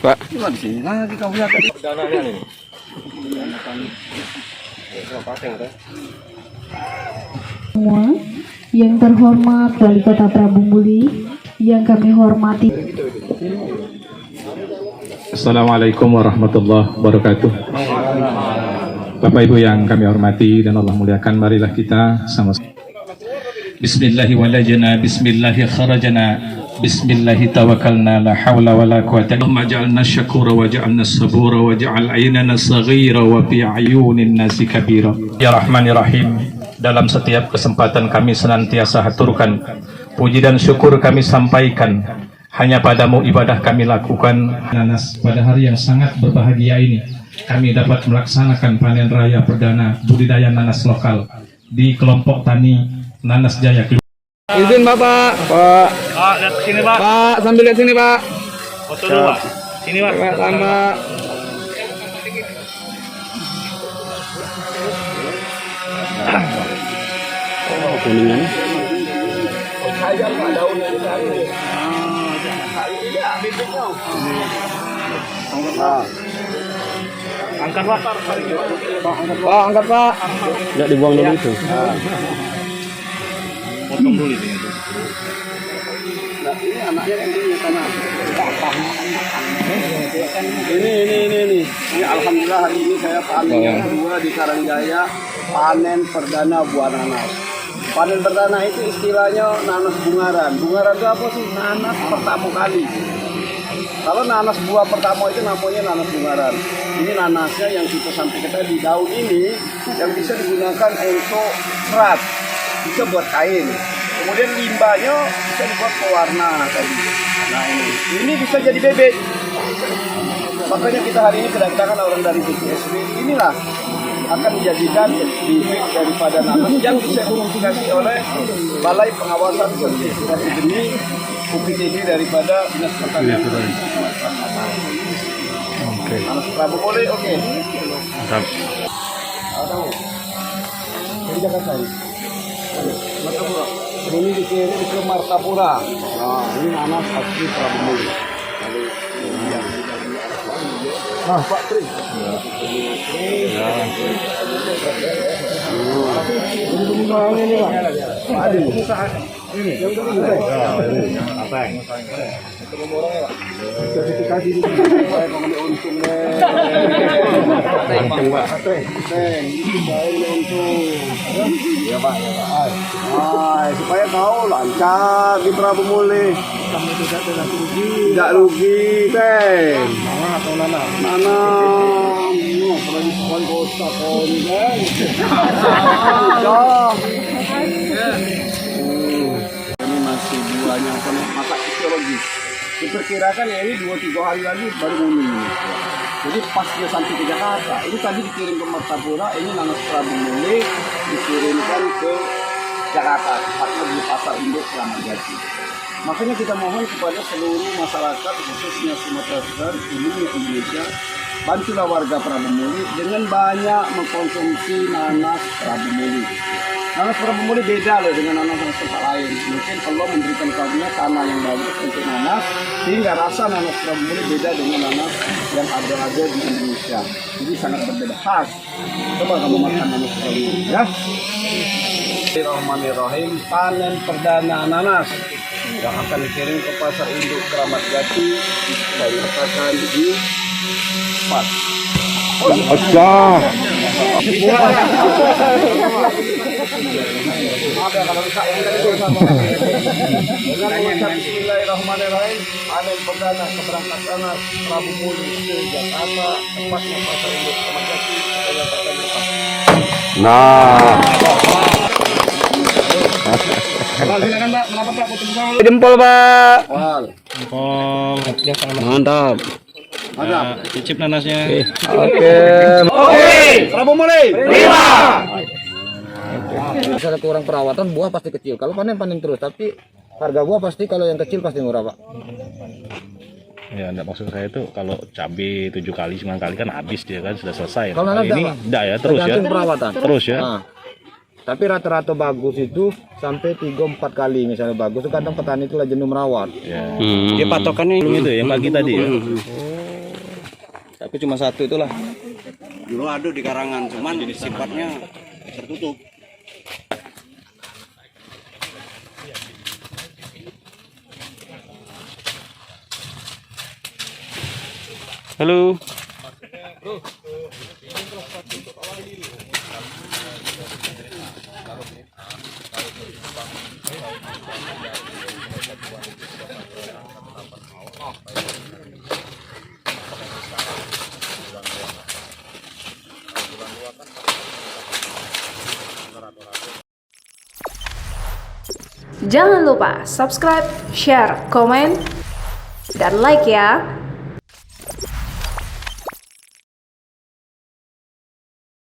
Pak. Cuma di sini lagi kau lihat tadi. Dananya nih. Semua yang terhormat Wali Kota Prabu Muli, yang kami hormati. Assalamualaikum warahmatullahi wabarakatuh. Bapak Ibu yang kami hormati dan Allah muliakan, marilah kita sama-sama. Bismillahi walajna, bismillahi kharajna, bismillahi tawakkalna, la hawla wa la quwata. Allahumma ja'alna syakura wa ja'alna sabura wa ja'al aynana saghira wa fi ayunin nasi kabira. Ya Rahmanir Rahim, dalam setiap kesempatan kami senantiasa haturkan puji dan syukur kami sampaikan. Hanya padamu ibadah kami lakukan. Nanas, pada hari yang sangat berbahagia ini kami dapat melaksanakan panen raya perdana budidaya nanas lokal di kelompok tani Nanas Jaya. Izin Bapak. Pak. Pak, lihat sini Pak. Pak, sambil lihat sini Pak. Foto dulu Pak. Sini Pak. Sama. Oh, kuningan. Angkat Pak. Pak, angkat Pak. Enggak dibuang dulu itu. Potong dulu itu. Nah, ini anaknya yang ini sana. Ini. Ini alhamdulillah hari ini saya panen yang kedua di Karangjaya, panen perdana buah nanas. Panen perdana itu istilahnya nanas bungaran. Bungaran itu apa sih? Nanas pertama kali. Kalau nanas buah pertama itu namanya nanas bungaran. Ini nanasnya yang kita sampai kita di daun ini yang bisa digunakan untuk serat, bisa buat kain. Kemudian limbahnya bisa dibuat pewarna tadi. Nah ini bisa jadi bebek. Makanya kita hari ini kedatangan orang dari BPSB. Inilah akan dijadikan bibit daripada nanas yang disertifikasi oleh Balai Pengawasan Sertifikasi Benih UPTB daripada Dinas Pertanian. Oke. Nanas Prabu boleh, oke. Mantap. Dari Jakarta ini. Martapura. Ini dikirim ke Martapura. Nah, ini nanas asli Prabu Muli. Nah, Pak Tri. Ini Pak. Adi. Ini. Apa? Sertifikasi di saya mengambil untung deh. Untung Pak. Saya untung. Ya Pak. Supaya kau lancar di Prabu Muli. Kamu tidak rugi, Ben. Atau nanam. Kalau di sekolah kota kau ini, Ben. Ini masih buahnya masa fisiologis. Diperkirakan ya ini 2-3 hari lagi baru nguning. Jadi pas dia sampai ke Jakarta, ini tadi dikirim ke Martapura, ini nanas Prabu Muli dikirimkan ke Jakarta, tepatnya di Pasar Induk Kramat Jati. Makanya kita mohon kepada seluruh masyarakat, khususnya Sumatera Selatan, seluruh Indonesia, bantulah warga Prabu Muli dengan banyak mengkonsumsi nanas Prabu Muli. Nanas Prabu Muli beda loh dengan nanas tempat lain. Mungkin Allah memberikan karunia tanah yang bagus untuk nanas, sehingga rasa nanas Prabu Muli beda dengan nanas yang ada di Indonesia. Jadi sangat berbeda khas. Coba kamu makan nanas Prabu Muli ya. Bismillahirrahmanirrahim. Panen perdana nanas yang akan dikirim ke Pasar Induk Kramat Jati dari petakan di Pas. Aja. Bismillahirrahmanirrahim. Panen perdana keberangkatan Prabu Muli ke Jakarta, tepatnya Pasar Induk Kramat Jati. Nah. Silakan Pak, kenapa Pak? Jempol Pak. Jempol. Mantap. Mantap. Cicip nanasnya. Oke. Prabu Muli. Misalnya kurang perawatan, buah pasti kecil. Kalau panen terus, tapi harga buah pasti kalau yang kecil pasti murah Pak. Ya, enggak, maksud saya itu kalau cabai 7 kali 9 kali kan habis dia kan sudah selesai. Kalau nanas ini enggak ya, terus ya. Tergantung perawatan. Terus ya. Nah, tapi rata-rata bagus itu sampai 3-4 kali misalnya bagus. Kadang petani itu lah jenuh merawat. Ya. Dia patokannya Belum itu yang pagi tadi ya. Tapi cuma satu itulah. Dulu ada di karangan, cuman sifatnya tertutup. Halo. Jangan lupa subscribe, share, komen, dan like ya.